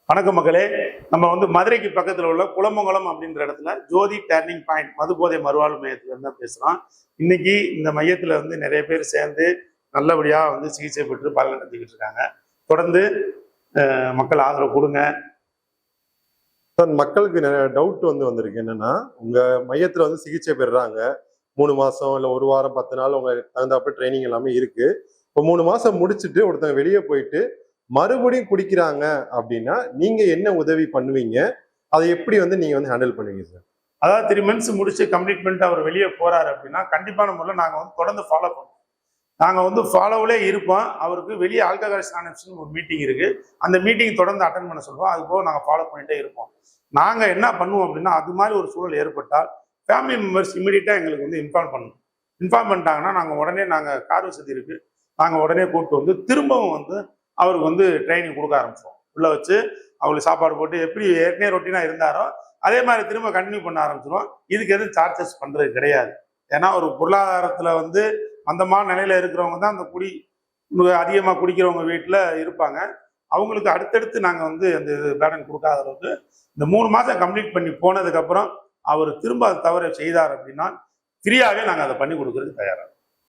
வணக்கம் மக்களே. நம்ம மதுரைக்கு பக்கத்தில் உள்ள குளமங்கலம் அப்படின்ற இடத்துல ஜோதி டர்னிங் பாயிண்ட் மதுபோதை மறுவாழ்வு மையத்துல இருந்து தான் பேசுகிறோம். இன்னைக்கு இந்த மையத்தில் நிறைய பேர் சேர்ந்து நல்லபடியாக சிகிச்சை பெற்று பலன் நடத்திக்கிட்டு இருக்காங்க. தொடர்ந்து மக்கள் ஆதரவு கொடுங்க. மக்களுக்கு நிறைய டவுட் வந்திருக்கு. என்னன்னா, உங்க மையத்துல சிகிச்சை பெறுறாங்க 3 மாசம் இல்ல 1 வாரம் 10 நாள் உங்க தகுந்தாப்ப ட்ரைனிங் எல்லாமே இருக்கு. இப்போ 3 மாசம் முடிச்சுட்டு ஒருத்தவங்க வெளியே போயிட்டு மறுபடியும் குடிக்கிறாங்க அப்படின்னா நீங்க என்ன உதவி பண்ணுவீங்க? அதை எப்படி நீங்க ஹேண்டில் பண்ணுவீங்க சார்? அதாவது 3 months முடிச்சு கமிட்மெண்ட் அவர் வெளியே போறாரு அப்படின்னா கண்டிப்பான முறையில் நாங்கள் தொடர்ந்து ஃபாலோ பண்ணுவோம். நாங்கள் ஃபாலோவிலே இருப்போம். அவருக்கு வெளியே ஆல்கஹாலிக்ஸ் அனானிமஸ் ஒரு மீட்டிங் இருக்கு. அந்த மீட்டிங் தொடர்ந்து அட்டன் பண்ண சொல்லுவோம். அது போக நாங்கள் ஃபாலோ பண்ணிட்டே இருப்போம். நாங்கள் என்ன பண்ணுவோம் அப்படின்னா, அது மாதிரி ஒரு சூழல் ஏற்பட்டால் ஃபேமிலி மெம்பர்ஸ் இமீடியட்டாக எங்களுக்கு இன்ஃபார்ம் பண்ணணும். இன்ஃபார்ம் பண்ணிட்டாங்கன்னா நாங்கள் உடனே கார் வசதி இருக்கு, நாங்கள் உடனே கூப்பிட்டு திரும்பவும் அவருக்கு ட்ரைனிங் கொடுக்க ஆரம்பிச்சோம். உள்ள வச்சு அவங்களுக்கு சாப்பாடு போட்டு எப்படி ஏற்கனவே ரொட்டீனா இருந்தாரோ அதே மாதிரி திரும்ப கண்டினியூ பண்ண ஆரம்பிச்சிடும். இதுக்கு எதுவும் சார்ஜஸ் பண்றது கிடையாது. ஏன்னா ஒரு பொருளாதாரத்துல மந்தமான நிலையில இருக்கிறவங்க தான் அந்த அதிகமாக குடிக்கிறவங்க வீட்டில் இருப்பாங்க. அவங்களுக்கு அடுத்தடுத்து நாங்கள் அந்த பேட்டன் கொடுக்காத அளவுக்கு இந்த 3 மாதம் கம்ப்ளீட் பண்ணி போனதுக்கப்புறம் அவர் திரும்ப அதை தவற செய்தார் அப்படின்னா ஃப்ரீயாகவே நாங்கள் அதை பண்ணி கொடுக்கறதுக்கு தயாராக.